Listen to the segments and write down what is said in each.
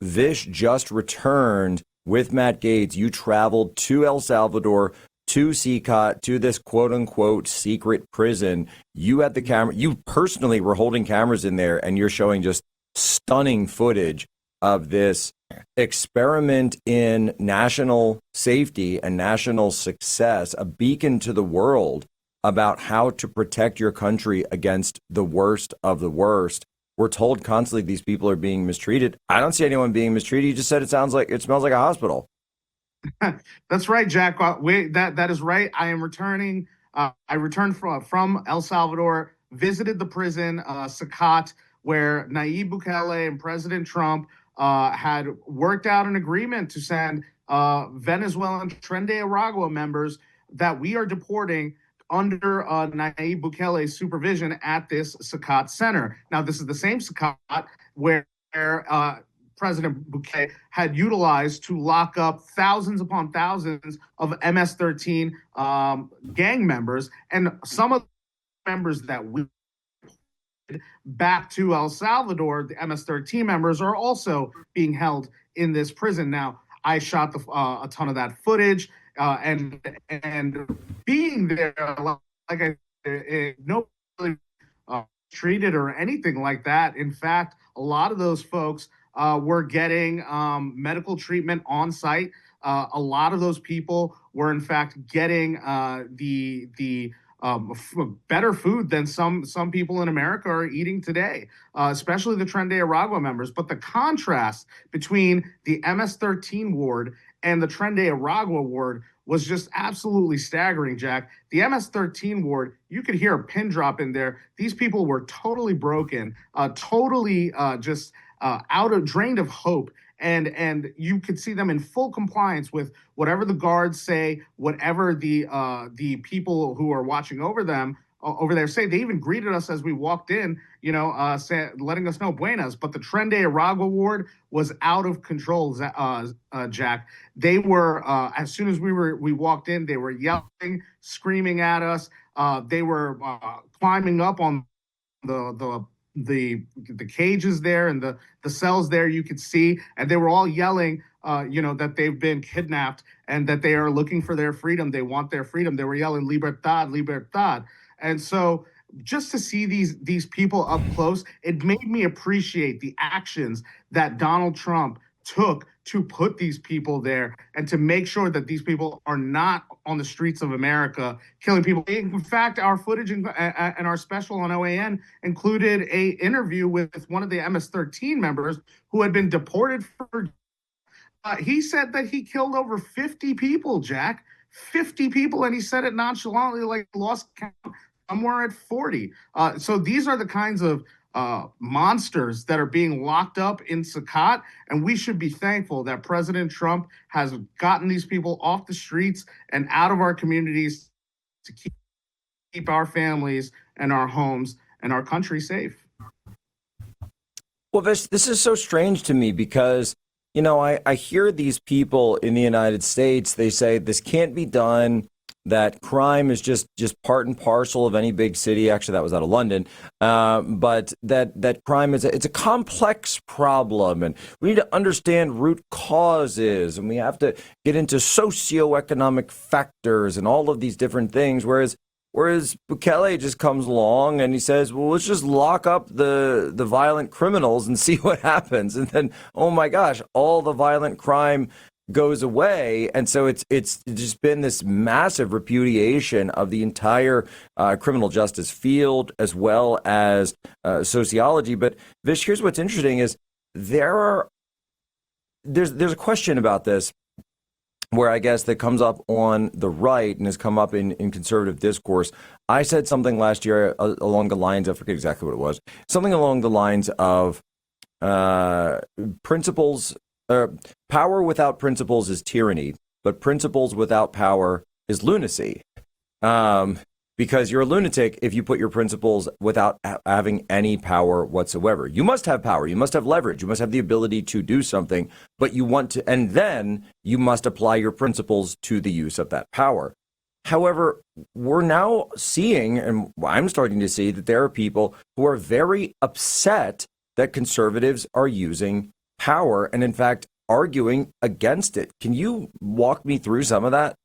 Vish just returned with Matt Gaetz. You traveled to El Salvador, to Cecot, to this quote unquote secret prison. You had the camera, you personally were holding cameras in there, and you're showing just stunning footage of this experiment in national safety and national success, a beacon to the world about how to protect your country against the worst of the worst. We're told constantly these people are being mistreated. I don't see anyone being mistreated. You just said it smells like a hospital. That's right, Jack. That is right. I am returning. I returned from El Salvador, visited the prison, Cecot, where Nayib Bukele and President Trump had worked out an agreement to send Venezuelan Tren de Aragua members that we are deporting under Nayib Bukele's supervision at this Cecot center. Now, this is the same Cecot where President Bukele had utilized to lock up thousands upon thousands of MS-13 gang members, and some of the members that we back to El Salvador, the MS-13 members, are also being held in this prison. Now, I shot a ton of that footage, and being there, like I said, nobody treated or anything like that. In fact, a lot of those folks were getting medical treatment on site. A lot of those people were, in fact, getting the better food than some people in America are eating today, especially the Tren de Aragua members. But the contrast between the MS-13 ward and the Tren de Aragua ward was just absolutely staggering, Jack. The MS-13 ward, you could hear a pin drop in there. These people were totally broken, totally just drained of hope. And you could see them in full compliance with whatever the guards say, whatever the people who are watching over them over there say. They even greeted us as we walked in, letting us know buenas. But the Tren de Aragua ward was out of control, Jack. They were as soon as we walked in, they were yelling, screaming at us. They were climbing up on the cages there and the cells there. You could see, and they were all yelling that they've been kidnapped and that they are looking for their freedom. They want their freedom. They were yelling libertad, libertad. And so just to see these people up close, it made me appreciate the actions that Donald Trump took to put these people there and to make sure that these people are not on the streets of America killing people. In fact, our footage and our special on OAN included a interview with one of the MS-13 members who had been deported for. He said that he killed over 50 people, Jack. 50 people, and he said it nonchalantly, like lost count, somewhere at 40. So these are the kinds of monsters that are being locked up in Cecot, and we should be thankful that President Trump has gotten these people off the streets and out of our communities to keep our families and our homes and our country safe. Well, this is so strange to me because, I hear these people in the United States, they say this can't be done, that crime is just part and parcel of any big city. Actually, that was out of London. But that crime it's a complex problem, and we need to understand root causes, and we have to get into socioeconomic factors and all of these different things. Whereas Bukele just comes along and he says, well, let's just lock up the violent criminals and see what happens. And then, oh my gosh, all the violent crime goes away. And so it's just been this massive repudiation of the entire criminal justice field as well as sociology. But Vish, here's what's interesting is there's a question about this where I guess that comes up on the right and has come up in conservative discourse. I said something last year along the lines of, I forget exactly what it was, something along the lines of principles. Power without principles is tyranny, but principles without power is lunacy. Because you're a lunatic if you put your principles without having any power whatsoever. You must have power. You must have leverage. You must have the ability to do something, but you want to, and then you must apply your principles to the use of that power. However, we're now seeing, and I'm starting to see, that there are people who are very upset that conservatives are using power and, in fact, arguing against it. Can you walk me through some of that?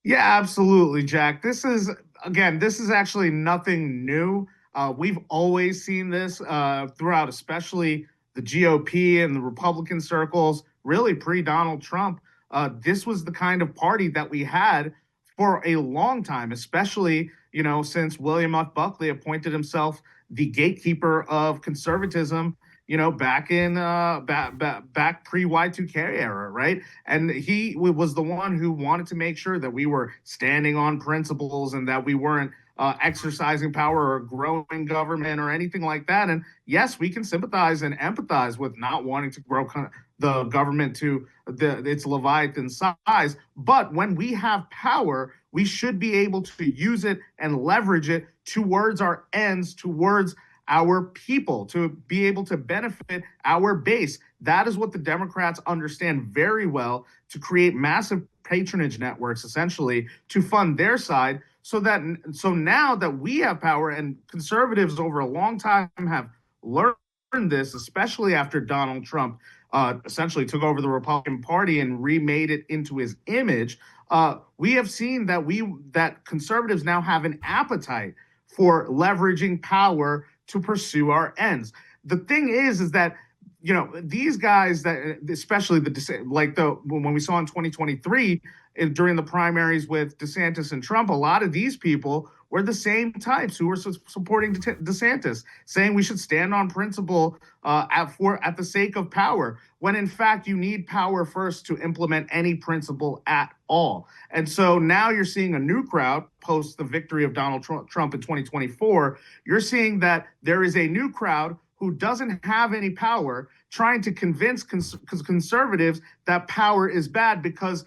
Yeah, absolutely, Jack. This is actually nothing new. We've always seen this throughout, especially the GOP and the Republican circles, really pre Donald Trump. This was the kind of party that we had for a long time, especially, since William F. Buckley appointed himself the gatekeeper of conservatism, back in back pre Y2K era, right? And he was the one who wanted to make sure that we were standing on principles and that we weren't exercising power or growing government or anything like that. And yes, we can sympathize and empathize with not wanting to grow the government to its Leviathan size. But when we have power, we should be able to use it and leverage it towards our ends, towards our people, to be able to benefit our base. That is what the Democrats understand very well, to create massive patronage networks, essentially, to fund their side. So now that we have power, and conservatives over a long time have learned this, especially after Donald Trump essentially took over the Republican Party and remade it into his image, we have seen that conservatives now have an appetite for leveraging power to pursue our ends. The thing is that these guys, that especially when we saw in 2023 during the primaries with DeSantis and Trump, a lot of these people were the same types who were supporting DeSantis, saying we should stand on principle at the sake of power, when in fact you need power first to implement any principle at all. And so now you're seeing a new crowd post the victory of Donald Trump in 2024. You're seeing that there is a new crowd who doesn't have any power, trying to convince conservatives that power is bad because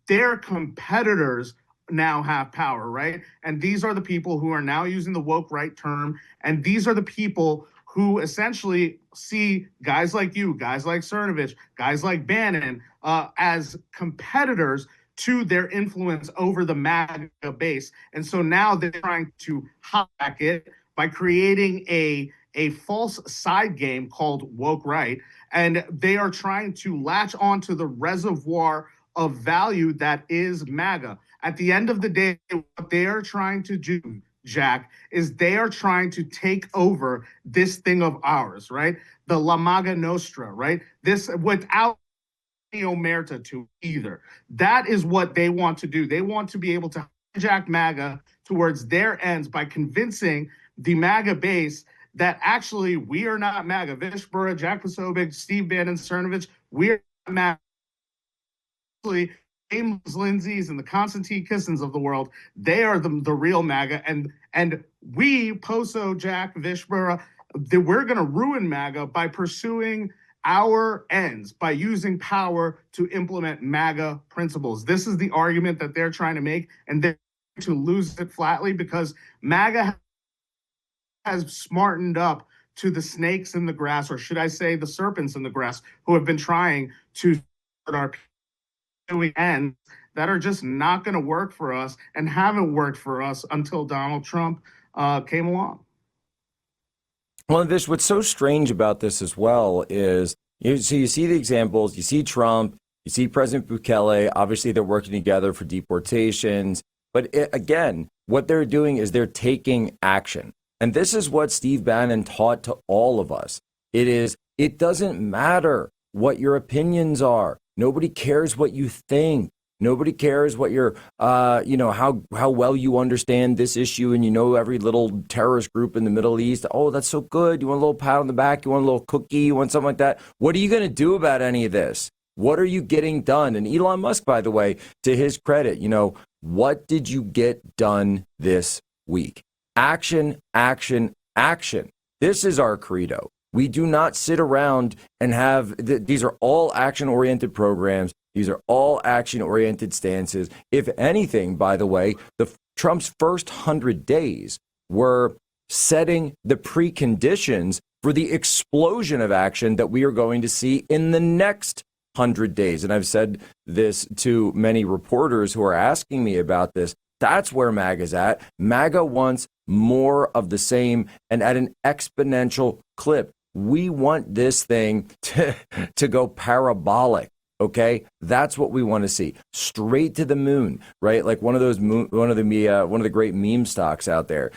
their competitors now have power, right? And these are the people who are now using the woke right term. And these are the people who essentially see guys like you, guys like Cernovich, guys like Bannon as competitors to their influence over the MAGA base. And so now they're trying to hijack it by creating a false side game called woke right. And they are trying to latch onto the reservoir of value that is MAGA. At the end of the day, what they are trying to do, Jack, is they are trying to take over this thing of ours, right? The La Maga Nostra, right? This without omerta to either. That is what they want to do. They want to be able to hijack MAGA towards their ends by convincing the MAGA base that actually we are not MAGA. Vishbura, Jack Posobiec, Steve Bannon, Cernovich, we're not MAGA. Actually, James Lindsay's and the Konstantin Kissins of the world, they are the real MAGA. And we, Poso, Jack, Vishbura, we're going to ruin MAGA by pursuing our ends, by using power to implement MAGA principles. This is the argument that they're trying to make, and they're to lose it flatly because MAGA has smartened up to the snakes in the grass, or should I say the serpents in the grass, who have been trying to our ends that are just not going to work for us and haven't worked for us until Donald Trump came along. Well, Vish, what's so strange about this as well is you see the examples, you see Trump, you see President Bukele, obviously they're working together for deportations. But again, what they're doing is they're taking action. And this is what Steve Bannon taught to all of us. It doesn't matter what your opinions are. Nobody cares what you think. Nobody cares what your, how well you understand this issue and you know every little terrorist group in the Middle East. Oh, that's so good. You want a little pat on the back? You want a little cookie? You want something like that? What are you going to do about any of this? What are you getting done? And Elon Musk, by the way, to his credit, what did you get done this week? Action, action, action. This is our credo. We do not sit around and these are all action-oriented programs. These are all action-oriented stances. If anything, by the way, Trump's first 100 days were setting the preconditions for the explosion of action that we are going to see in the next 100 days. And I've said this to many reporters who are asking me about this. That's where MAGA's at. MAGA wants more of the same and at an exponential clip. We want this thing to go parabolic. Okay, that's what we want to see, straight to the moon, right? Like one of the great meme stocks out there.